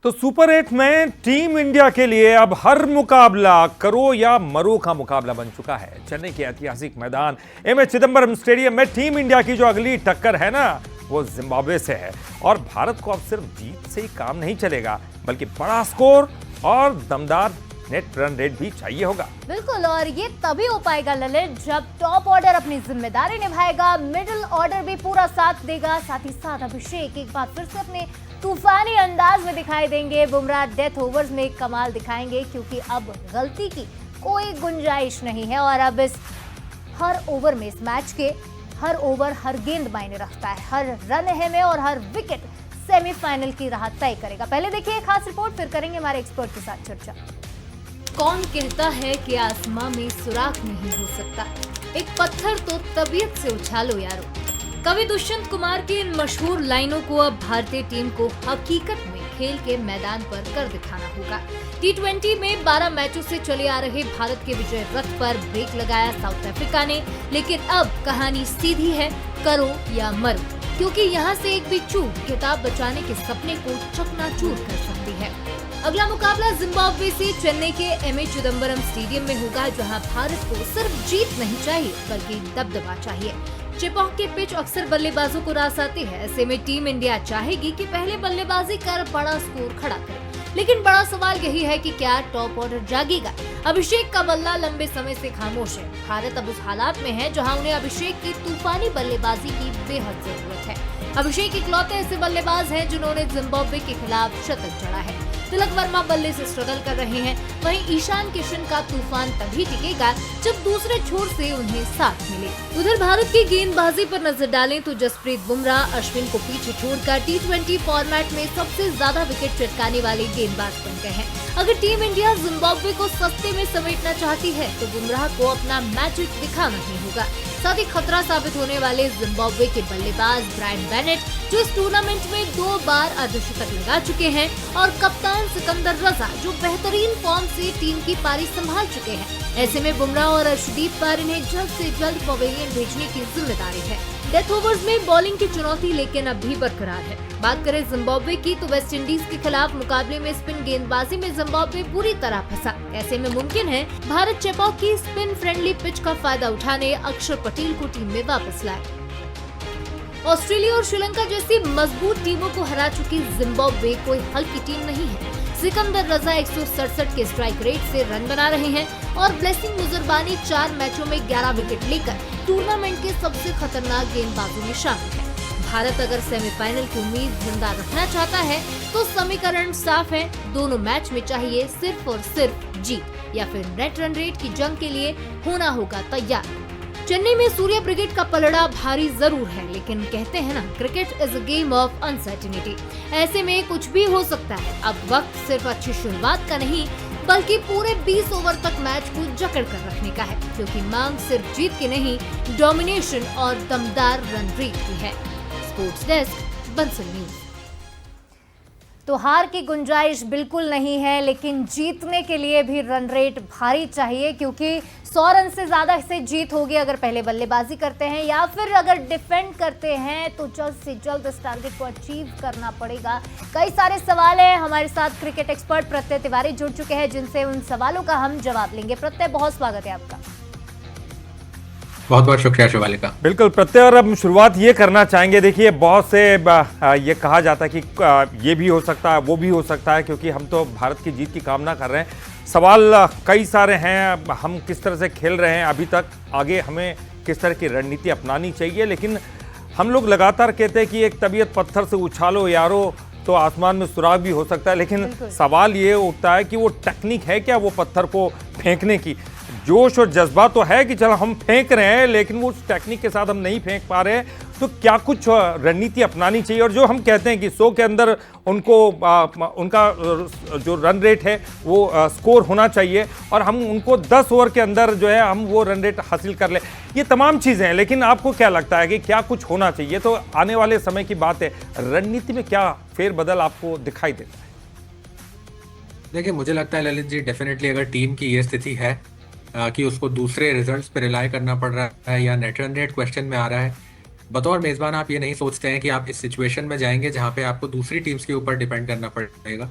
तो सुपर 8 में team India के लिए अब हर मुकाबला करो या मरो का मुकाबला बन चुका है। चेन्नई के ऐतिहासिक मैदान एम ए चिदंबरम स्टेडियम में टीम इंडिया की जो अगली टक्कर है ना, वो जिम्बाब्वे से है। और भारत को अब सिर्फ जीत से ही काम नहीं चलेगा, बल्कि बड़ा स्कोर और दमदार नेट रन रेट भी चाहिए होगा। बिल्कुल, और ये तभी हो पाएगा ललित, जब टॉप ऑर्डर अपनी जिम्मेदारी निभाएगा, मिडिल ऑर्डर भी पूरा साथ देगा। साथ ही साथ अभिषेक एक बार फिर से अपने तूफानी अंदाज में दिखाई देंगे। बुमराह डेथ ओवर्स में कमाल दिखाएंगे, क्योंकि अब गलती की कोई गुंजाइश नहीं है। और अब इस हर ओवर में, इस मैच के हर ओवर, हर गेंद मायने रखता है। हर रन अहम है और हर विकेट सेमीफाइनल की राह तय करेगा। पहले देखिए एक खास रिपोर्ट, फिर करेंगे हमारे एक्सपर्ट के साथ चर्चा। कौन कहता है कि आसमां में सुराख नहीं हो सकता, एक पत्थर तो तबीयत से उछालो यारो। कवि दुष्यंत कुमार की इन मशहूर लाइनों को अब भारतीय टीम को हकीकत में खेल के मैदान पर कर दिखाना होगा। T20 में 12 मैचों से चले आ रहे भारत के विजय रथ पर ब्रेक लगाया साउथ अफ्रीका ने, लेकिन अब कहानी सीधी है, करो या मरो, क्योंकि यहाँ से एक भी चूक खिताब बचाने के सपने को चकनाचूर कर सकती है। अगला मुकाबला जिम्बाब्वे से चेन्नई के एम ए चिदंबरम स्टेडियम में होगा, जहां भारत को सिर्फ जीत नहीं चाहिए, बल्कि दबदबा चाहिए। चेपॉक के पिच अक्सर बल्लेबाजों को रास आती है। ऐसे में टीम इंडिया चाहेगी कि पहले बल्लेबाजी कर बड़ा स्कोर खड़ा करे, लेकिन बड़ा सवाल यही है कि क्या टॉप ऑर्डर जागेगा। अभिषेक का बल्ला लंबे समय से खामोश है। भारत अब उस हालात में है जहां उन्हें अभिषेक की तूफानी बल्लेबाजी की बेहद जरूरत है। अभिषेक इकलौते ऐसे बल्लेबाज हैं जिन्होंने जिम्बाब्वे के खिलाफ शतक जड़ा है। तिलक वर्मा बल्ले से स्ट्रगल कर रहे हैं, वहीं ईशान किशन का तूफान तभी टिकेगा जब दूसरे छोर से उन्हें साथ मिले। उधर भारत की गेंदबाजी पर नजर डालें तो जसप्रीत बुमराह अश्विन को पीछे छोड़कर T20 फॉर्मेट में सबसे ज्यादा विकेट चटकाने वाले गेंदबाज बन गए हैं। अगर टीम इंडिया जिम्बाब्वे को सस्ते में समेटना चाहती है तो बुमराह को अपना मैजिक दिखाना ही होगा। साथ ही खतरा साबित होने वाले जिम्बाब्वे के बल्लेबाज ब्रायन बेनेट, जो इस टूर्नामेंट में 2 बार अर्धशतक लगा चुके हैं, और कप्तान सिकंदर रजा, जो बेहतरीन फॉर्म से टीम की पारी संभाल चुके हैं। ऐसे में बुमराह और अर्शदीप पर इन्हें जल्द से जल्द पवेलियन भेजने की जिम्मेदारी है। डेथ ओवर्स में बॉलिंग की चुनौती लेकिन अब भी बरकरार है। बात करें जिम्बाब्वे की तो वेस्ट इंडीज के खिलाफ मुकाबले में स्पिन गेंदबाजी में जिम्बाब्वे पूरी तरह फंसा। ऐसे में मुमकिन है भारत चेपॉक की स्पिन फ्रेंडली पिच का फायदा उठाने अक्षर पटेल को टीम में वापस लाए। ऑस्ट्रेलिया और श्रीलंका जैसी मजबूत टीमों को हरा चुकी जिम्बाब्वे कोई हल्की टीम नहीं है। सिकंदर रजा 167 के स्ट्राइक रेट से रन बना रहे हैं और ब्लेसिंग मुजरबानी 4 मैचों में 11 विकेट लेकर टूर्नामेंट के सबसे खतरनाक गेंदबाजों में शामिल है। भारत अगर सेमीफाइनल की उम्मीद जिंदा रखना चाहता है तो समीकरण साफ है, दोनों मैच में चाहिए सिर्फ और सिर्फ जीत, या फिर नेट रन रेट की जंग के लिए होना होगा तैयार। चेन्नई में सूर्य ब्रिगेड का पलड़ा भारी जरूर है, लेकिन कहते हैं ना, cricket is a game of uncertainty. ऐसे में कुछ भी हो सकता है। अब वक्त सिर्फ अच्छी शुरुआत का नहीं, बल्कि पूरे 20 ओवर तक मैच को जकड़ कर रखने का है, क्योंकि मांग सिर्फ जीत की नहीं, डोमिनेशन और दमदार रन रेट की है। Sports desk, Bansal news. तो हार की गुंजाइश बिल्कुल नहीं है, लेकिन जीतने के लिए भी रन रेट भारी चाहिए, क्योंकि 100 रन से ज्यादा से जीत होगी अगर पहले बल्लेबाजी करते हैं या फिर अगर डिफेंड करते हैं, तो जल्द से जल्द इस टारगेट को अचीव करना पड़ेगा। कई सारे सवाल हैं। हमारे साथ क्रिकेट एक्सपर्ट प्रत्यय तिवारी जुड़ चुके हैं, जिनसे उन सवालों का हम जवाब लेंगे। प्रत्यय, बहुत स्वागत है आपका। बहुत बहुत शुक्रिया शिवालिका। बिल्कुल प्रत्यय, और अब शुरुआत ये करना चाहेंगे। देखिए, बहुत से ये कहा जाता है कि ये भी हो सकता है, वो भी हो सकता है, क्योंकि हम तो भारत की जीत की कामना कर रहे हैं। सवाल कई सारे हैं, हम किस तरह से खेल रहे हैं अभी तक, आगे हमें किस तरह की रणनीति अपनानी चाहिए। लेकिन हम लोग लगातार कहते हैं कि एक तबीयत पत्थर से उछालो यारो, तो आसमान में सुराग भी हो सकता है। लेकिन सवाल ये उठता है कि वो टेक्निक है क्या, वो पत्थर को फेंकने की जोश और जज्बा तो है कि चलो हम फेंक रहे हैं, लेकिन वो उस टेक्निक के साथ हम नहीं फेंक पा रहे हैं। तो क्या कुछ रणनीति अपनानी चाहिए? और जो हम कहते हैं कि 100 के अंदर उनको उनका जो रन रेट है वो स्कोर होना चाहिए, और हम उनको 10 ओवर के अंदर जो है हम वो रन रेट हासिल कर ले, ये तमाम चीज़ें हैं। लेकिन आपको क्या लगता है कि क्या कुछ होना चाहिए? तो आने वाले समय की बात है, रणनीति में क्या फेरबदल आपको दिखाई देता है? देखिए, मुझे लगता है ललित जी, डेफिनेटली अगर टीम की ये स्थिति है कि उसको दूसरे रिजल्ट्स पे रिलाई करना पड़ रहा है या नेट रन रेट क्वेश्चन में आ रहा है, बतौर मेजबान आप ये नहीं सोचते हैं कि आप इस सिचुएशन में जाएंगे जहां पे आपको दूसरी टीम्स के ऊपर डिपेंड करना पड़ेगा।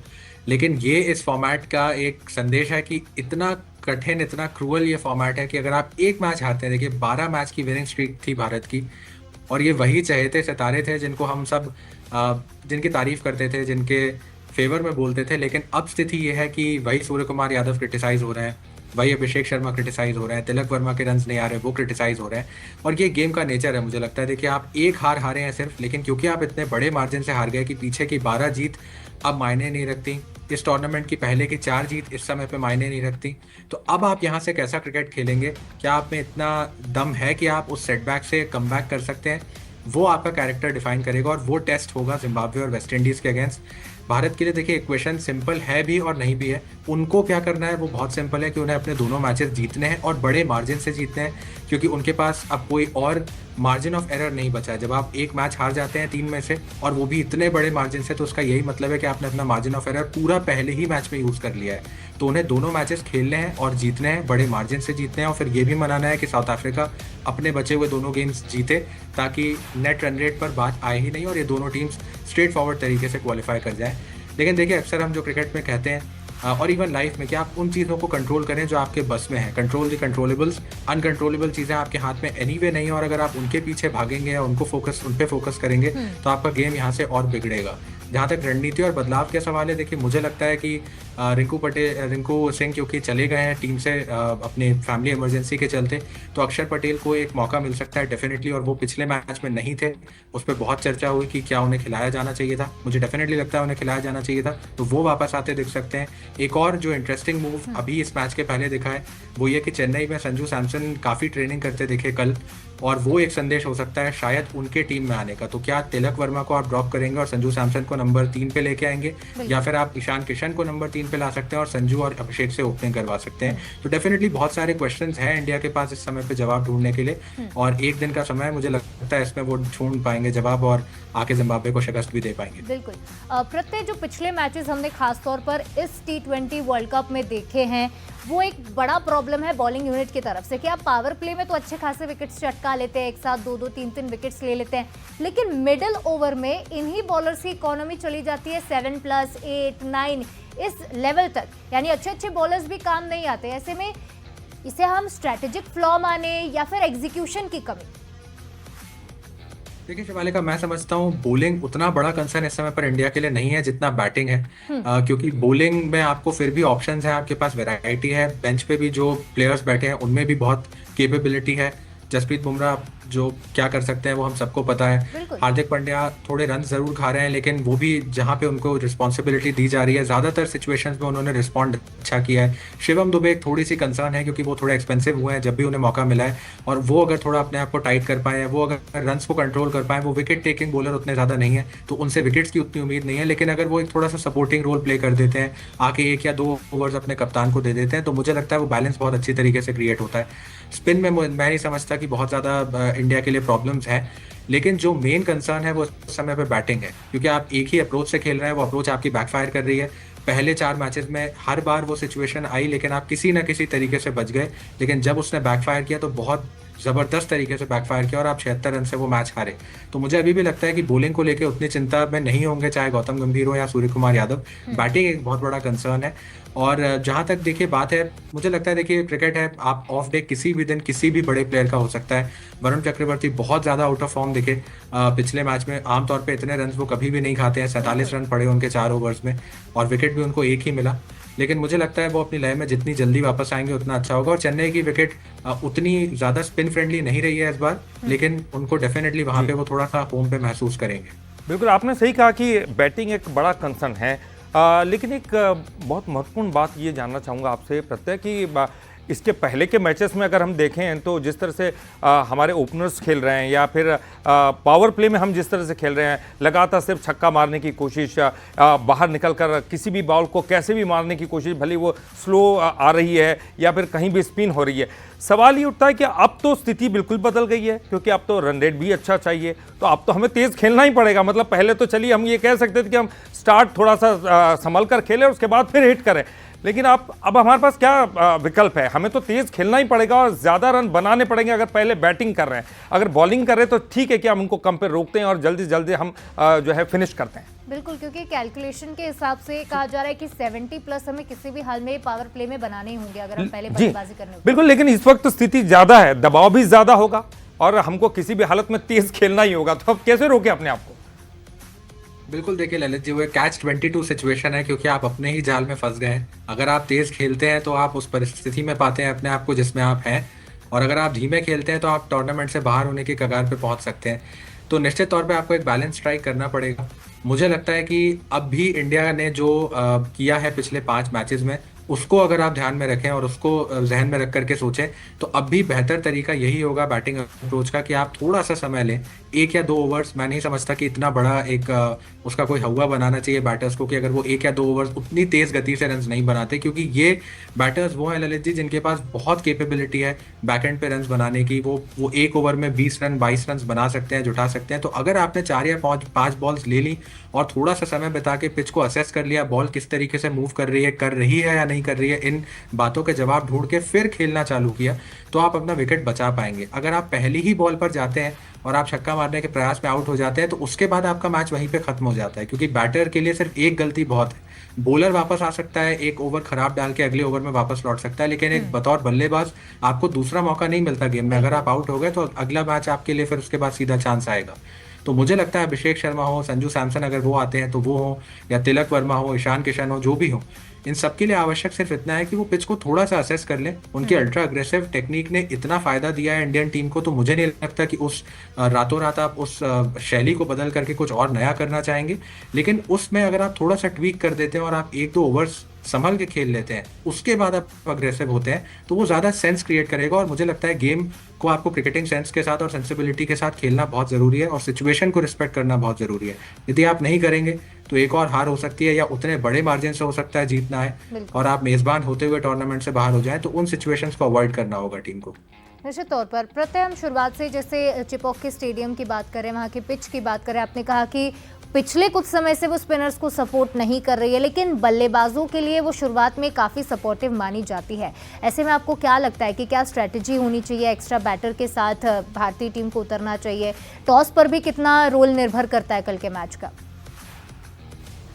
लेकिन ये इस फॉर्मेट का एक संदेश है कि इतना कठिन, इतना क्रूअल ये फॉर्मेट है कि अगर आप एक मैच हारते हैं, देखिए 12 मैच की विनिंग स्ट्रीक थी भारत की, और ये वही चहेते सितारे थे जिनको हम सब जिनकी तारीफ करते थे, जिनके फेवर में बोलते थे। लेकिन अब स्थिति ये है कि वही सूर्य कुमार यादव क्रिटिसाइज हो रहे हैं, वही अभिषेक शर्मा क्रिटिसाइज हो रहे हैं, तिलक वर्मा के रन्स नहीं आ रहे वो क्रिटिसाइज हो रहे हैं। और ये गेम का नेचर है, मुझे लगता है। देखिए आप एक हार हारे हैं सिर्फ, लेकिन क्योंकि आप इतने बड़े मार्जिन से हार गए कि पीछे की 12 जीत अब मायने नहीं रखती, इस टूर्नामेंट की पहले की 4 जीत इस समय पे मायने नहीं रखती। तो अब आप यहाँ से कैसा क्रिकेट खेलेंगे? क्या आप में इतना दम है कि आप उस सेटबैक से कम बैक कर सकते हैं? वो आपका कैरेक्टर डिफाइन करेगा, और वो टेस्ट होगा जिम्बाब्वे और वेस्ट इंडीज़ के अगेंस्ट। भारत के लिए देखिए इक्वेशन सिंपल है भी और नहीं भी है। उनको क्या करना है वो बहुत सिंपल है कि उन्हें अपने दोनों मैचेस जीतने हैं और बड़े मार्जिन से जीतने हैं, क्योंकि उनके पास अब कोई और मार्जिन ऑफ एरर नहीं बचा है। जब आप एक मैच हार जाते हैं 3 में से, और वो भी इतने बड़े मार्जिन से, तो उसका यही मतलब है कि आपने अपना मार्जिन ऑफ एरर पूरा पहले ही मैच में यूज़ कर लिया है। तो उन्हें दोनों मैचेस खेलने हैं और जीतने हैं, बड़े मार्जिन से जीतने हैं, और फिर ये भी मनाना है कि साउथ अफ्रीका अपने बचे हुए दोनों गेम्स जीते, ताकि नेट रन रेट पर बात आए ही नहीं और ये दोनों टीम्स स्ट्रेट फॉरवर्ड तरीके से क्वालिफाई कर जाएं। लेकिन देखिए अक्सर हम जो क्रिकेट में कहते हैं और इवन लाइफ में, कि आप उन चीज़ों को कंट्रोल करें जो आपके बस में है। Control the controllables. अनकंट्रोलेबल चीज़ें आपके हाथ में एनीवे नहीं है, और अगर आप उनके पीछे भागेंगे या उन पे फोकस करेंगे तो आपका गेम यहाँ से और बिगड़ेगा। जहाँ तक रणनीति और बदलाव के सवाल है, देखिए मुझे लगता है कि रिंकू सिंह क्योंकि चले गए हैं टीम से अपनी फैमिली इमरजेंसी के चलते, तो अक्षर पटेल को एक मौका मिल सकता है डेफिनेटली। और वो पिछले मैच में नहीं थे, उस पर बहुत चर्चा हुई कि क्या उन्हें खिलाया जाना चाहिए था। मुझे डेफिनेटली लगता है उन्हें खिलाया जाना चाहिए था, तो वो वापस आते दिख सकते हैं। एक और जो इंटरेस्टिंग मूव अभी इस मैच के पहले दिखा है वो ये कि चेन्नई में संजू सैमसन काफ़ी ट्रेनिंग करते दिखे कल, और वो एक संदेश हो सकता है शायद उनके टीम में आने का। तो क्या तिलक वर्मा को आप ड्रॉप करेंगे और संजू सैमसन को नंबर 3 पे लेके आएंगे, या फिर आप ईशान किशन को नंबर 3 पे ला सकते हैं और संजू और अभिषेक से ओपनिंग करवा सकते हैं? तो डेफिनेटली बहुत सारे क्वेश्चंस हैं इंडिया के पास इस समय पे जवाब ढूंढने के लिए, और एक दिन का समय मुझे लगता है इसमें वो ढूंढ पाएंगे जवाब और आके जिम्बाब्वे को शिकस्त भी दे पाएंगे। बिल्कुल। प्रत्येक जो पिछले मैचेस हमने खासतौर पर इस T20 वर्ल्ड कप में देखे हैं, वो एक बड़ा प्रॉब्लम है बॉलिंग यूनिट की तरफ से कि आप पावर प्ले में तो अच्छे खासे विकेट्स चटका लेते हैं, एक साथ 2-2 3-3 विकेट्स ले लेते हैं, लेकिन मिडिल ओवर में इन्हीं बॉलर्स की इकोनॉमी चली जाती है 7+, 8, 9 इस लेवल तक, यानी अच्छे अच्छे बॉलर्स भी काम नहीं आते। ऐसे में इसे हम स्ट्रैटेजिक फ्लॉ माने या फिर एग्जीक्यूशन की कमी? देखिए शिवालिका, मैं समझता हूँ बॉलिंग उतना बड़ा कंसर्न इस समय पर इंडिया के लिए नहीं है जितना बैटिंग है। क्योंकि बॉलिंग में आपको फिर भी ऑप्शंस हैं, आपके पास वैरायटी है, बेंच पे भी जो प्लेयर्स बैठे हैं उनमें भी बहुत कैपेबिलिटी है। जसप्रीत बुमराह जो क्या कर सकते हैं वो हम सबको पता है। हार्दिक पांड्या थोड़े रन जरूर खा रहे हैं, लेकिन वो भी जहां पे उनको रिस्पॉन्सिबिलिटी दी जा रही है ज़्यादातर सिचुएशंस में उन्होंने रिस्पॉन्ड अच्छा किया है। शिवम दुबे एक थोड़ी सी कंसर्न है क्योंकि वो थोड़े एक्सपेंसिव हुए हैं जब भी उन्हें मौका मिला है, और वो अगर थोड़ा अपने आप को टाइट कर पाए, वो अगर रन्स को कंट्रोल कर पाए, वो विकेट टेकिंग बॉलर उतने ज़्यादा नहीं है तो उनसे विकेट्स की उतनी उम्मीद नहीं है। लेकिन अगर वो एक थोड़ा सा सपोर्टिंग रोल प्ले कर देते हैं, आके 1 या 2 ओवर्स अपने कप्तान को दे देते हैं, तो मुझे लगता है वो बैलेंस बहुत अच्छी तरीके से क्रिएट होता है। स्पिन में मैं नहीं समझता कि बहुत ज़्यादा इंडिया के लिए प्रॉब्लम्स हैं, लेकिन जो मेन कंसर्न है वो इस समय पे बैटिंग है, क्योंकि आप एक ही अप्रोच से खेल रहे हैं, वो अप्रोच आपकी बैकफायर कर रही है। पहले 4 मैचेस में हर बार वो सिचुएशन आई, लेकिन आप किसी ना किसी तरीके से बच गए। लेकिन जब उसने बैकफायर किया तो बहुत ज़बरदस्त तरीके से बैकफायर किया और आप 76 रन से वो मैच हारे। तो मुझे अभी भी लगता है कि बॉलिंग को लेकर उतनी चिंता में नहीं होंगे, चाहे गौतम गंभीर हो या सूर्य कुमार यादव। बैटिंग एक बहुत बड़ा कंसर्न है। और जहाँ तक देखिए बात है, मुझे लगता है देखिए क्रिकेट है, आप ऑफ डे किसी भी दिन किसी भी बड़े प्लेयर का हो सकता है। वरुण चक्रवर्ती बहुत ज़्यादा आउट ऑफ फॉर्म दिखे पिछले मैच में। आमतौर पे इतने रन वो कभी भी नहीं खाते हैं, 47 रन पड़े उनके 4 ओवर्स में, और विकेट भी उनको 1 ही मिला। लेकिन मुझे लगता है वो अपनी लय में जितनी जल्दी वापस आएंगे उतना अच्छा होगा। और चेन्नई की विकेट उतनी ज़्यादा स्पिन फ्रेंडली नहीं रही है इस बार, लेकिन उनको डेफिनेटली वहाँ पे वो थोड़ा सा होम पे महसूस करेंगे। बिल्कुल, आपने सही कहा कि बैटिंग एक बड़ा कंसर्न है। लेकिन एक बहुत महत्वपूर्ण बात ये जानना चाहूँगा आपसे प्रत्यय कि इसके पहले के मैचेस में अगर हम देखें तो जिस तरह से हमारे ओपनर्स खेल रहे हैं, या फिर पावर प्ले में हम जिस तरह से खेल रहे हैं, लगातार सिर्फ छक्का मारने की कोशिश, बाहर निकलकर किसी भी बॉल को कैसे भी मारने की कोशिश, भले वो स्लो आ रही है या फिर कहीं भी स्पिन हो रही है। सवाल ये उठता है कि अब तो स्थिति बिल्कुल बदल गई है, क्योंकि अब तो रन रेट भी अच्छा चाहिए, तो अब तो हमें तेज़ खेलना ही पड़ेगा। मतलब पहले तो चलिए हम ये कह सकते थे कि हम स्टार्ट थोड़ा सा संभल कर खेलें, उसके बाद फिर हिट करें, लेकिन अब हमारे पास क्या विकल्प है? हमें तो तेज खेलना ही पड़ेगा और ज्यादा रन बनाने पड़ेंगे। अगर पहले बैटिंग कर रहे हैं, अगर बॉलिंग कर रहे हैं तो ठीक है कि हम उनको कम पे रोकते हैं और जल्दी से जल्दी हम जो है फिनिश करते हैं। बिल्कुल, क्योंकि कैलकुलेशन के हिसाब से कहा जा रहा है कि 70 प्लस हमें किसी भी हाल में पावर प्ले में बनाने ही होंगे अगर हम पहले बल्लेबाजी करने होंगे। बिल्कुल, लेकिन इस वक्त स्थिति ज्यादा है, दबाव भी ज्यादा होगा और हमको किसी भी हालत में तेज खेलना ही होगा। तो अब कैसे रोके अपने आप को? बिल्कुल, देखिए ललित जी, वो कैच 22 सिचुएशन है, क्योंकि आप अपने ही जाल में फंस गए हैं। अगर आप तेज खेलते हैं तो आप उस परिस्थिति में पाते हैं अपने आप को जिसमें आप हैं, और अगर आप धीमे खेलते हैं तो आप टूर्नामेंट से बाहर होने की कगार पे पहुंच सकते हैं। तो निश्चित तौर पे आपको एक बैलेंस स्ट्राइक करना पड़ेगा। मुझे लगता है कि अब भी इंडिया ने जो किया है पिछले 5 मैचेस में, उसको अगर आप ध्यान में रखें और उसको जहन में रख करके सोचें, तो अब भी बेहतर तरीका यही होगा बैटिंग अप्रोच का कि आप थोड़ा सा समय लें, 1 या 2 ओवर्स। मैं नहीं समझता कि इतना बड़ा एक उसका कोई हवा बनाना चाहिए बैटर्स को कि अगर वो 1 या 2 ओवर्स उतनी तेज गति से रन्स नहीं बनाते, क्योंकि ये बैटर्स वो हैं ललित जी जिनके पास बहुत कैपेबिलिटी है बैकएंड पे रन्स बनाने की। वो 1 ओवर में 20 रन 22 रन बना सकते हैं, जुटा सकते हैं। तो अगर आपने 4 या 5 बॉल्स ले ली और थोड़ा सा समय बिता के पिच को असेस कर लिया, बॉल किस तरीके से मूव कर रही है या नहीं कर रही है, इन बातों के जवाब ढूंढ के फिर खेलना चालू किया, तो आप अपना विकेट बचा पाएंगे। अगर आप पहली ही बॉल पर जाते हैं और आप छक्का मारने के प्रयास में आउट हो जाते हैं, तो उसके बाद आपका मैच वहीं पे खत्म हो जाता है, क्योंकि बैटर के लिए सिर्फ एक गलती बहुत है। बॉलर वापस आ सकता है, 1 ओवर खराब डाल के अगले ओवर में वापस लौट सकता है, लेकिन एक बतौर बल्लेबाज आपको दूसरा मौका नहीं मिलता गेम में। अगर आप आउट हो गए तो अगला मैच आपके लिए फिर उसके बाद सीधा चांस आएगा। तो मुझे लगता है अभिषेक शर्मा हो, संजू सैमसन अगर वो आते हैं तो वो हो, या तिलक वर्मा हो, ईशान किशन हो, जो भी हो, इन सब के लिए आवश्यक सिर्फ इतना है कि वो पिच को थोड़ा सा असेस कर लें। उनकी अल्ट्रा अग्रेसिव टेक्निक ने इतना फायदा दिया है इंडियन टीम को, तो मुझे नहीं लगता कि उस रातों रात आप उस शैली को बदल करके कुछ और नया करना चाहेंगे। लेकिन उसमें अगर आप थोड़ा सा ट्वीक कर देते हैं और आप 1-2 ओवर्स संभल के खेल लेते हैं, उसके बाद आप अग्रेसिव होते हैं, तो वो ज़्यादा सेंस क्रिएट करेगा। और मुझे लगता है गेम को आपको क्रिकेटिंग सेंस के साथ और सेंसिबिलिटी के साथ खेलना बहुत ज़रूरी है, और सिचुएशन को रिस्पेक्ट करना बहुत ज़रूरी है। यदि आप नहीं करेंगे तो एक और हार हो सकती है, या उतने बड़े मार्जिन से हो सकता है जीतना है, और आप मेज़बान होते हुए टूर्नामेंट से बाहर हो जाएं, तो उन सिचुएशंस को अवॉइड करना होगा टीम को। निश्चित तौर पर प्रत्यय हम शुरुआत से जैसे चिपॉक स्टेडियम की बात करें, वहाँ की पिच की बात करें, आपने कहा कि पिछले कुछ समय से वो स्पिनर्स को सपोर्ट नहीं कर रही है, लेकिन बल्लेबाजों के लिए वो शुरुआत में काफ़ी सपोर्टिव मानी जाती है। ऐसे में आपको क्या लगता है कि क्या स्ट्रैटेजी होनी चाहिए? एक्स्ट्रा बैटर के साथ भारतीय टीम को उतरना चाहिए? टॉस पर भी कितना रोल निर्भर करता है कल के मैच का?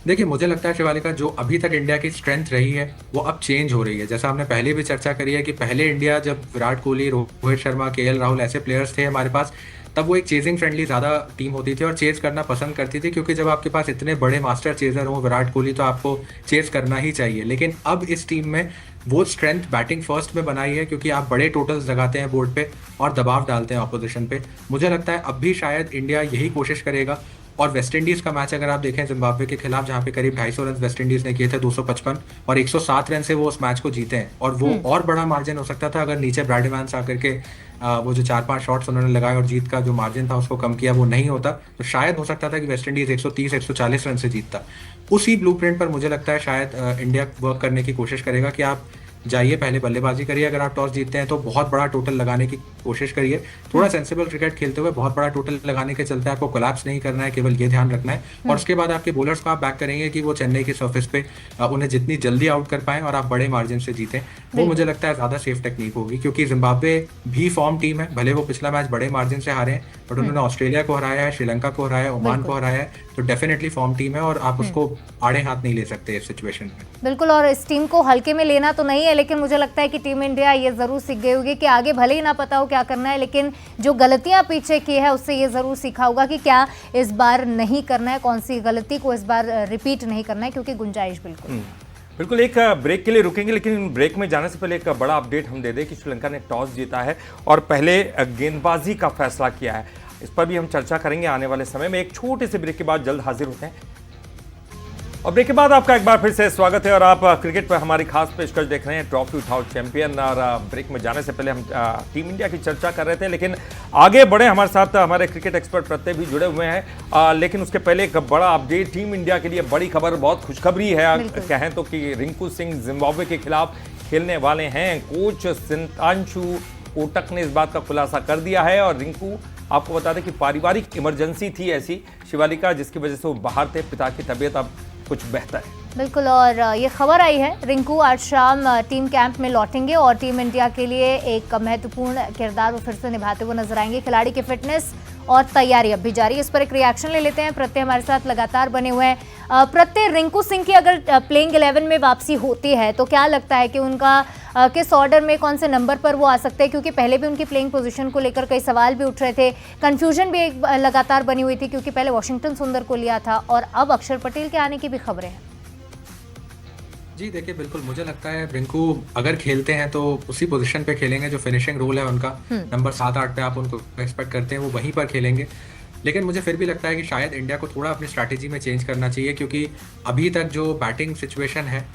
देखिए, मुझे लगता है शिवालिका, जो अभी तक इंडिया की स्ट्रेंथ रही है वो अब चेंज हो रही है। जैसा हमने पहले भी चर्चा करी है कि पहले इंडिया, जब विराट कोहली, रोहित शर्मा, केएल राहुल ऐसे प्लेयर्स थे हमारे पास, तब वो एक चेजिंग फ्रेंडली ज़्यादा टीम होती थी और चेज करना पसंद करती थी, क्योंकि जब आपके पास इतने बड़े मास्टर चेजर हो विराट कोहली, तो आपको चेज करना ही चाहिए। लेकिन अब इस टीम में वो स्ट्रेंथ बैटिंग फर्स्ट में बनाई है, क्योंकि आप बड़े टोटल्स लगाते हैं बोर्ड पे और दबाव डालते हैं अपोजिशन पे। मुझे लगता है अब भी शायद इंडिया यही कोशिश करेगा। और वेस्ट इंडीज़ का मैच अगर आप देखें जिम्बाब्वे के खिलाफ, जहाँ पे करीब 250 रन वेस्ट इंडीज़ ने किए थे, 255 और 107 रन से वो उस मैच को जीते हैं। और वो और बड़ा मार्जिन हो सकता था अगर नीचे ब्रैड इवांस आकर के वो जो 4-5 शॉट्स उन्होंने लगाए और जीत का जो मार्जिन था उसको कम किया, वो नहीं होता, तो शायद हो सकता था कि वेस्ट इंडीज़ 130-140 रन से जीतता। उसी ब्लूप्रिंट पर मुझे लगता है शायद इंडिया वर्क करने की कोशिश करेगा कि आप जाइए, पहले बल्लेबाजी करिए। अगर आप टॉस जीतते हैं तो बहुत बड़ा टोटल लगाने की कोशिश करिए। थोड़ा सेंसिबल क्रिकेट खेलते हुए बहुत बड़ा टोटल लगाने के चलते आपको कोलैप्स नहीं करना है, केवल ये ध्यान रखना है। और उसके बाद आपके बॉलर्स को आप बैक करेंगे कि वो चेन्नई की सर्फेस पे उन्हें जितनी जल्दी आउट कर पाएं और आप बड़े मार्जिन से जीतें, वो मुझे लगता है ज़्यादा सेफ टेक्निक होगी। क्योंकि जिम्बाब्वे भी फॉर्म टीम है, भले वो पिछला मैच बड़े मार्जिन से हारे हैं, बट उन्होंने ऑस्ट्रेलिया को हराया है, श्रीलंका को हराया है, ओमान को हराया है, तो डेफिनेटली फॉर्म टीम है और आप उसको आड़े हाथ नहीं ले सकते इस सिचुएशन में। बिल्कुल, और इस टीम को हल्के में लेना तो नहीं है, लेकिन मुझे लगता है कि टीम इंडिया ये जरूर सीख गई होगी कि आगे भले ही ना पता हो क्या करना है, लेकिन जो गलतियां पीछे की है उससे ये जरूर सीखा होगा कि क्या इस बार नहीं करना है, कौन सी गलती को इस बार रिपीट नहीं करना है, क्योंकि गुंजाइश बिल्कुल। एक ब्रेक के लिए रुकेंगे, लेकिन ब्रेक में जाने से पहले एक बड़ा अपडेट हम दे दें कि श्रीलंका ने टॉस जीता है और पहले गेंदबाजी का फैसला किया है। इस पर भी हम चर्चा करेंगे आने वाले समय में। एक छोटे से ब्रेक के बाद जल्द हाजिर होते हैं। और ब्रेक के बाद आपका एक बार फिर से स्वागत है और आप क्रिकेट पर हमारी खास पेशकश देख रहे हैं, ट्रॉफी उठाओ चैंपियन। और ब्रेक में जाने से पहले हम टीम इंडिया की चर्चा कर रहे थे, लेकिन आगे बढ़े, हमारे साथ हमारे क्रिकेट एक्सपर्ट प्रत्यय भी जुड़े हुए हैं। लेकिन उसके पहले एक बड़ा अपडेट, टीम इंडिया के लिए बड़ी खबर, बहुत खुशखबरी है कहें तो, कि रिंकू सिंह जिम्बाब्वे के खिलाफ खेलने वाले हैं। कोच सिंतांशु कोटक ने इस बात का खुलासा कर दिया है। और रिंकू, आपको बता दें कि पारिवारिक इमरजेंसी थी ऐसी शिवालिका, जिसकी वजह से वो बाहर थे। पिता की तबीयत अब कुछ बेहतर है। बिल्कुल। और ये खबर आई है रिंकू आज शाम टीम कैंप में लौटेंगे और टीम इंडिया के लिए एक महत्वपूर्ण किरदार वो फिर से निभाते हुए नजर आएंगे। खिलाड़ी की फिटनेस और तैयारी अब भी जारी है। इस पर एक रिएक्शन ले लेते हैं। प्रत्यय हमारे साथ लगातार बने हुए हैं। प्रत्यय, रिंकू सिंह की अगर प्लेइंग 11 में वापसी होती है तो क्या लगता है कि उनका किस ऑर्डर में, कौन से नंबर पर वो आ सकते हैं? क्योंकि पहले भी उनकी प्लेइंग पोजीशन को लेकर कई सवाल भी उठ रहे थे, कंफ्यूजन भी एक लगातार बनी हुई थी क्योंकि पहले वॉशिंगटन सुंदर को लिया था और अब अक्षर पटेल के आने की भी खबरें हैं। जी देखिए, बिल्कुल मुझे लगता है रिंकू अगर खेलते हैं तो उसी पोजीशन पे खेलेंगे जो फिनिशिंग रोल है उनका, नंबर 7-8 पे आप उनको एक्सपेक्ट करते हैं वो वहीं पर खेलेंगे। लेकिन मुझे फिर भी लगता है कि शायद इंडिया को थोड़ा अपनी स्ट्रैटेजी में चेंज करना चाहिए, क्योंकि अभी तक जो बैटिंग सिचुएशन है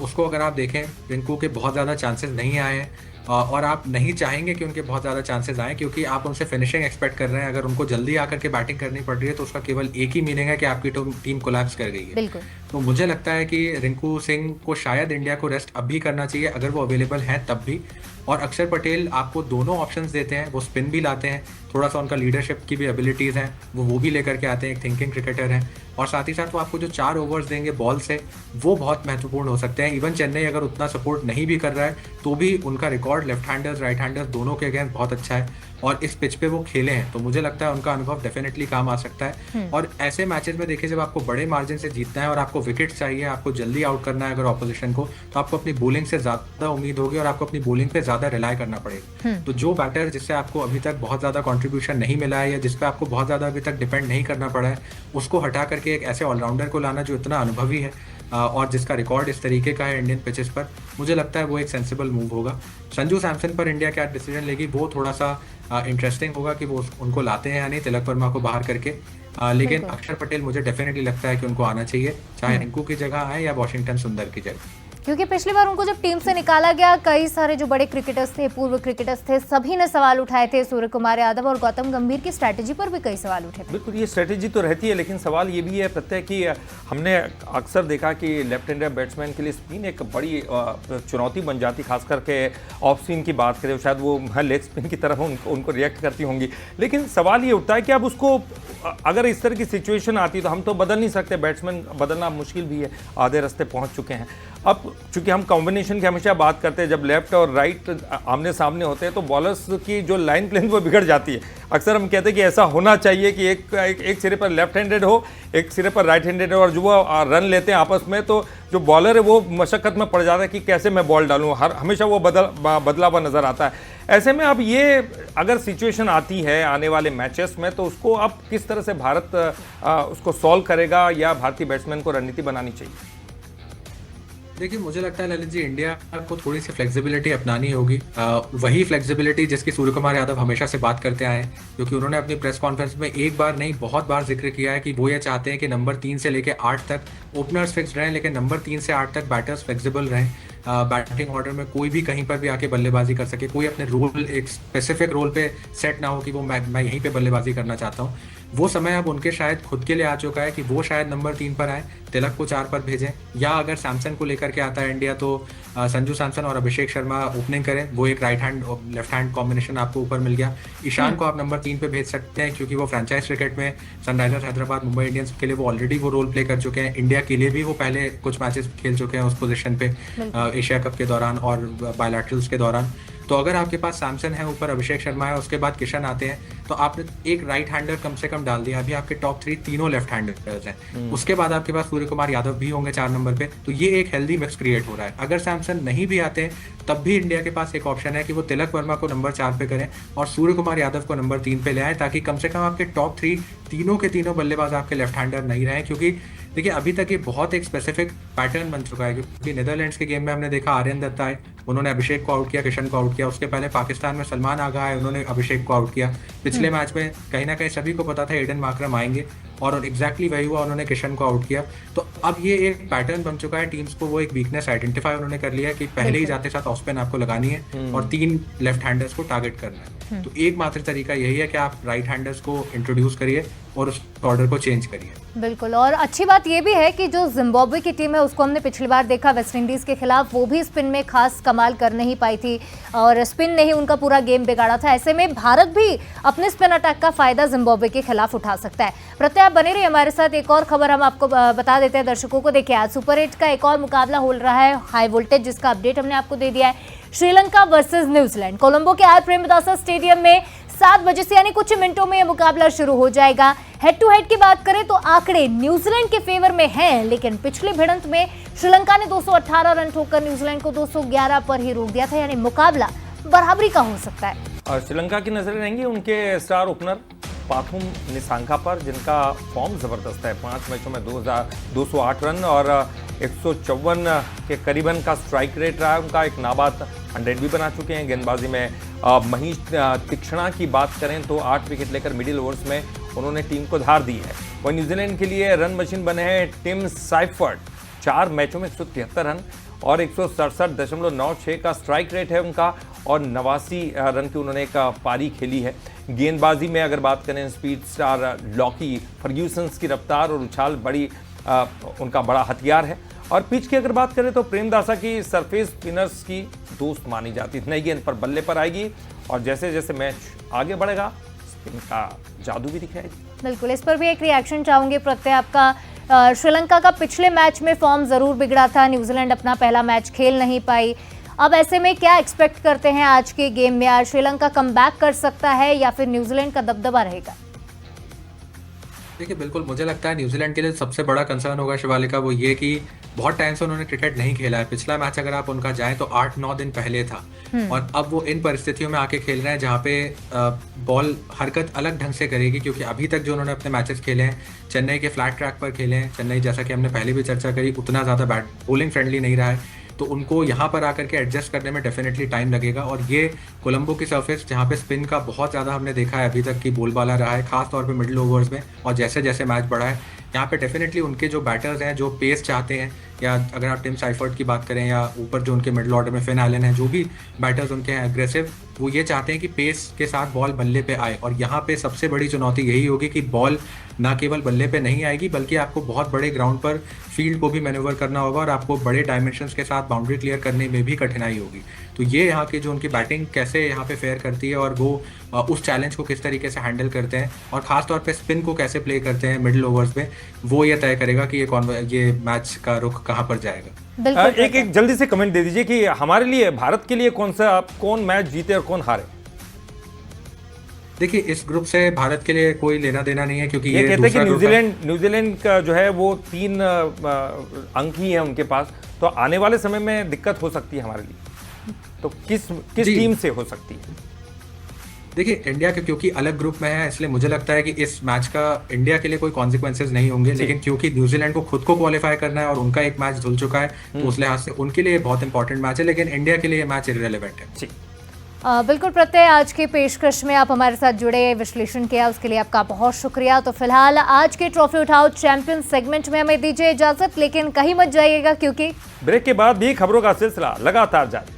उसको अगर आप देखें, रिंकू के बहुत ज़्यादा चांसेस नहीं आए हैं और आप नहीं चाहेंगे कि उनके बहुत ज़्यादा चांसेस आएँ, क्योंकि आप उनसे फिनिशिंग एक्सपेक्ट कर रहे हैं। अगर उनको जल्दी आकर के बैटिंग करनी पड़ रही है तो उसका केवल एक ही मीनिंग है कि आपकी टीम कोलैप्स कर गई है। बिल्कुल। तो मुझे लगता है कि रिंकू सिंह को शायद इंडिया को रेस्ट अब भी करना चाहिए अगर वो अवेलेबल हैं तब भी। और अक्षर पटेल आपको दोनों ऑप्शंस देते हैं, वो स्पिन भी लाते हैं, थोड़ा सा उनका लीडरशिप की भी एबिलिटीज़ हैं, वो भी लेकर के आते हैं, एक थिंकिंग क्रिकेटर हैं। और साथ ही साथ वो आपको जो 4 ओवर्स देंगे बॉल से वो बहुत महत्वपूर्ण हो सकते हैं। इवन चेन्नई अगर उतना सपोर्ट नहीं भी कर रहा है तो भी उनका record left handers right handers दोनों के अगेंस्ट बहुत अच्छा है और इस पिच पे वो खेले हैं, तो मुझे लगता है उनका अनुभव डेफिनेटली काम आ सकता है। और ऐसे मैचेस में देखिए, जब आपको बड़े मार्जिन से जीतना है और आपको विकेट चाहिए, आपको जल्दी आउट करना है अगर ऑपोजिशन को, तो आपको अपनी बॉलिंग से ज़्यादा उम्मीद होगी और आपको अपनी बॉलिंग पे ज़्यादा रिलाई करना पड़ेगा। तो जो बैटर जिससे आपको अभी तक बहुत ज़्यादा कॉन्ट्रीब्यूशन नहीं मिला है या जिस पे आपको बहुत ज़्यादा अभी तक डिपेंड नहीं करना पड़ा है, उसको हटा करके एक ऐसे ऑलराउंडर को लाना जो इतना अनुभवी है और जिसका रिकॉर्ड इस तरीके का है इंडियन पिचेस पर, मुझे लगता है वो एक सेंसिबल मूव होगा। संजू सैमसन पर इंडिया क्या डिसीजन लेगी वो थोड़ा सा इंटरेस्टिंग होगा कि वो उनको लाते हैं या नहीं, तिलक वर्मा को बाहर करके। लेकिन अक्षर पटेल मुझे डेफिनेटली लगता है कि उनको आना चाहिए, चाहे रिंकू की जगह आए या वॉशिंगटन सुंदर की जगह। क्योंकि पिछली बार उनको जब टीम से निकाला गया, कई सारे जो बड़े क्रिकेटर्स थे, पूर्व क्रिकेटर्स थे, सभी ने सवाल उठाए थे। सूर्य कुमार यादव और गौतम गंभीर की स्ट्रैटेजी पर भी कई सवाल उठे थे। बिल्कुल, ये स्ट्रैटेजी तो रहती है, लेकिन सवाल ये भी है प्रत्यय कि हमने अक्सर देखा कि लेफ्ट हैंडर बैट्समैन के लिए स्पिन एक बड़ी चुनौती बन जाती, खास करके ऑफ स्पिन की बात करें, शायद वो लेग स्पिन की तरफ उनको रिएक्ट करती होंगी। लेकिन सवाल ये उठता है कि अब उसको अगर इस तरह की सिचुएशन आती है तो हम तो बदल नहीं सकते, बैट्समैन बदलना मुश्किल भी है, आधे रास्ते पहुंच चुके हैं। अब चूंकि हम कॉम्बिनेशन की हमेशा बात करते हैं, जब लेफ्ट और राइट आमने सामने होते हैं तो बॉलर्स की जो लाइन प्लेन वो बिगड़ जाती है। अक्सर हम कहते हैं कि ऐसा होना चाहिए कि एक सिरे पर लेफ्ट हैंडेड हो, एक सिरे पर राइट हैंडेड हो, और जो वो रन लेते हैं आपस में तो जो बॉलर है वो मशक्कत में पड़ जाता है कि कैसे मैं बॉल डालूँ, हमेशा वो बदला हुआ नज़र आता है। ऐसे में अब ये अगर सिचुएशन आती है आने वाले मैचेस में तो उसको अब किस तरह से भारत उसको सॉल्व करेगा या भारतीय बैट्समैन को रणनीति बनानी चाहिए? देखिए, मुझे लगता है ललित जी, इंडिया को थोड़ी सी फ्लेक्सिबिलिटी अपनानी होगी, वही फ्लेक्सिबिलिटी जिसकी सूर्य कुमार यादव हमेशा से बात करते आए हैं, क्योंकि उन्होंने अपनी प्रेस कॉन्फ्रेंस में एक बार नहीं बहुत बार जिक्र किया है कि वो ये चाहते हैं कि नंबर 3 से लेकर 8 तक ओपनर्स फिक्स रहें, लेकिन नंबर 3 से 8 तक बैटर्स फ्लेक्सिबल रहें। बैटिंग ऑर्डर में कोई भी कहीं पर भी आके बल्लेबाजी कर सके, कोई अपने रोल एक स्पेसिफिक रोल पे सेट ना हो कि वो मैं यहीं पे बल्लेबाजी करना चाहता हूँ। वो समय अब उनके शायद खुद के लिए आ चुका है कि वो शायद नंबर 3 पर आए, तिलक को 4 पर भेजें, या अगर सैमसन को लेकर के आता है इंडिया तो संजू सैमसन और अभिषेक शर्मा ओपनिंग करें, वो एक राइट हैंड और लेफ्ट हैंड कॉम्बिनेशन आपको ऊपर मिल गया। ईशान को आप नंबर 3 पे भेज सकते हैं क्योंकि वो फ्रेंचाइज क्रिकेट में सनराइजर्स हैदराबाद, मुंबई इंडियंस के लिए वो ऑलरेडी वो रोल प्ले कर चुके हैं, इंडिया के लिए भी वो पहले कुछ मैचेस खेल चुके हैं उस पोजीशन पे एशिया कप के दौरान और बायलैटरल्स के दौरान। तो अगर आपके पास सैमसन है, ऊपर अभिषेक शर्मा है, उसके बाद किशन आते हैं, तो आपने एक राइट हैंडर कम से कम डाल दिया। अभी आपके टॉप 3 तीनों लेफ्ट हैंडर्स हैं। उसके बाद आपके पास सूर्य कुमार यादव भी होंगे 4 नंबर पे, तो ये एक हेल्दी मिक्स क्रिएट हो रहा है। अगर सैमसन नहीं भी आते तब भी इंडिया के पास एक ऑप्शन है कि वो तिलक वर्मा को नंबर 4 पे करें और सूर्य कुमार यादव को नंबर 3 पे ले आए, ताकि कम से कम आपके टॉप 3 तीनों के तीनों बल्लेबाज आपके लेफ्ट हैंडर नहीं रहे। क्योंकि देखिए, अभी तक ये बहुत एक स्पेसिफिक पैटर्न बन चुका है, क्योंकि नीदरलैंड्स के गेम में हमने देखा आर्यन दत्त आए, उन्होंने अभिषेक को आउट किया, किशन को आउट किया। उसके पहले पाकिस्तान में सलमान आगा आए, उन्होंने अभिषेक को आउट किया। पिछले मैच में कहीं ना कहीं सभी को पता था एडन मार्करम आएंगे और एग्जैक्टली वही हुआ, उन्होंने किशन को आउट किया। तो अब ये एक पैटर्न बन चुका है, टीम्स को वो एक वीकनेस आइडेंटिफाई उन्होंने कर लिया है कि पहले ही जाते साथ ऑफ स्पिन आपको लगानी है और 3 लेफ्ट हैंडर्स को टारगेट करना है। तो एकमात्र तरीका यही है कि आप राइट हैंडर्स को इंट्रोड्यूस करिए, और उस ऑर्डर को चेंज करिए। बिल्कुल, और अच्छी बात यह भी है कि जो जिम्बाब्वे की टीम है उसको हमने पिछली बार देखा वेस्ट इंडीज के खिलाफ, वो भी स्पिन में खास कमाल कर नहीं पाई थी और स्पिन ने ही उनका पूरा गेम बिगाड़ा था। ऐसे में भारत भी अपने स्पिन अटैक का फायदा जिम्बाब्वे के खिलाफ उठा सकता है। प्रत्यय आप बने रहिए हमारे साथ। एक और खबर हम आपको बता देते हैं दर्शकों को। देखिए, आज सुपर 8 का एक और मुकाबला हो रहा है हाई वोल्टेज, जिसका अपडेट हमने आपको दे दिया है। श्रीलंका वर्सेस न्यूजीलैंड, कोलंबो के आर प्रेमदासा स्टेडियम में 7 बजे से यानी कुछ मिनटों में यह मुकाबला शुरू हो जाएगा। हेड टू हेड की बात करें तो आंकड़े न्यूजीलैंड के फेवर में हैं, लेकिन पिछली भिड़ंत में श्रीलंका ने 218 रन ठोकर न्यूजीलैंड को 211 पर ही रोक दिया था, यानी मुकाबला बराबरी का हो सकता है। और श्रीलंका की नजरें रहेंगी उनके स्टार ओपनर पाथुम निसांका पर, जिनका फॉर्म जबरदस्त है। 5 मैचों में 208 रन और 154 के करीबन का स्ट्राइक रेट रहा है उनका। एक नाबाद 100 भी बना चुके हैं। गेंदबाजी में महीश तीक्ष्णा की बात करें तो 8 विकेट लेकर मिडिल ओवर्स में उन्होंने टीम को धार दी है। वहीं न्यूजीलैंड के लिए रन मशीन बने हैं टिम साइफर्ड। 4 मैचों में 173 रन और 167.96 का स्ट्राइक रेट है उनका और 89 रन की उन्होंने एक पारी खेली है। गेंदबाजी में अगर बात करें, स्पीड स्टार लॉकी फर्ग्यूसन्स की रफ्तार और उछाल बड़ी उनका बड़ा हथियार है। और पिच की अगर बात करें तो प्रेमदासा की सरफेस स्पिनर्स की दोस्त मानी जाती है। नई गेंद पर बल्ले पर आएगी और जैसे जैसे मैच आगे बढ़ेगा स्पिन का जादू भी दिखाएगी। बिल्कुल, इस पर भी एक रिएक्शन चाहूंगी प्रत्यय आपका। श्रीलंका का पिछले मैच में फॉर्म जरूर बिगड़ा था, न्यूजीलैंड अपना पहला मैच खेल नहीं पाई। अब ऐसे में क्या एक्सपेक्ट करते हैं आज के गेम में? आज श्रीलंका कमबैक कर सकता है या फिर न्यूजीलैंड का दबदबा रहेगा? देखिए, बिल्कुल मुझे लगता है न्यूजीलैंड के लिए सबसे बड़ा कंसर्न होगा शिवालिका, वो ये कि बहुत टाइम से उन्होंने क्रिकेट नहीं खेला है। पिछला मैच अगर आप उनका जाएं तो 8-9 दिन पहले था और अब वो इन परिस्थितियों में आके खेल रहे हैं जहाँ पे बॉल हरकत अलग ढंग से करेगी, क्योंकि अभी तक जो उन्होंने अपने मैचेस खेले हैं चेन्नई के फ्लैट ट्रैक पर खेले हैं। चेन्नई, जैसा कि हमने पहले भी चर्चा करी, उतना ज़्यादा बॉलिंग फ्रेंडली नहीं रहा है, तो उनको यहाँ पर आकर के एडजस्ट करने में डेफिनेटली टाइम लगेगा। और ये कोलंबो की सरफेस जहाँ पे स्पिन का बहुत ज़्यादा हमने देखा है अभी तक की बोलबाला रहा है, खास तौर पे मिडिल ओवर्स में, और जैसे जैसे मैच बढ़ा है यहाँ पे डेफिनेटली उनके जो बैटर्स हैं जो पेस चाहते हैं, या अगर आप टिम साइफर्ड की बात करें या ऊपर जो उनके मिडिल ऑर्डर में फिन एलन है, जो भी बैटर्स उनके हैं एग्रेसिव, वो ये चाहते हैं कि पेस के साथ बॉल बल्ले पे आए। और यहाँ पे सबसे बड़ी चुनौती यही होगी कि बॉल ना केवल बल्ले पे नहीं आएगी बल्कि आपको बहुत बड़े ग्राउंड पर फील्ड को भी मैनेवर करना होगा और आपको बड़े डायमेंशंस के साथ बाउंड्री क्लियर करने में भी कठिनाई होगी। तो ये यहाँ की जो उनकी बैटिंग कैसे यहाँ पे फेयर करती है और वो उस चैलेंज को किस तरीके से हैंडल करते हैं और खास तौर पे स्पिन को कैसे प्ले करते हैं मिडिल ओवर्स में, वो ये तय करेगा कि ये मैच का रुख कहाँ पर जाएगा। एक जल्दी से कमेंट दे दीजिए कि हमारे लिए, भारत के लिए कौन मैच जीते और कौन हारे? देखिए, इस ग्रुप से भारत के लिए कोई लेना देना नहीं है, क्योंकि ये कहते हैं कि न्यूजीलैंड का जो है वो 3 अंक ही है उनके पास, तो आने वाले समय में दिक्कत हो सकती है हमारे लिए। तो किस टीम से हो सकती है? देखिए, इंडिया के क्योंकि अलग ग्रुप में है, इसलिए मुझे लगता है कि इस मैच का इंडिया के लिए कोई कॉन्सिक्वेंसेज नहीं होंगे, लेकिन क्योंकि न्यूजीलैंड को खुद को क्वालिफाई करना है और उनका एक मैच धुल चुका है, तो उस लिहाज से उनके लिए बहुत इंपॉर्टेंट मैच है, लेकिन इंडिया के लिए मैच इररिलेवेंट है। बिल्कुल प्रत्यय, आज की पेशकश में आप हमारे साथ जुड़े, विश्लेषण किया, उसके लिए आपका बहुत शुक्रिया। तो फिलहाल आज के ट्रॉफी उठाओ चैंपियन सेगमेंट में हमें दीजिए इजाजत, लेकिन कहीं मत जाइएगा क्योंकि ब्रेक के बाद भी खबरों का सिलसिला लगातार जारी।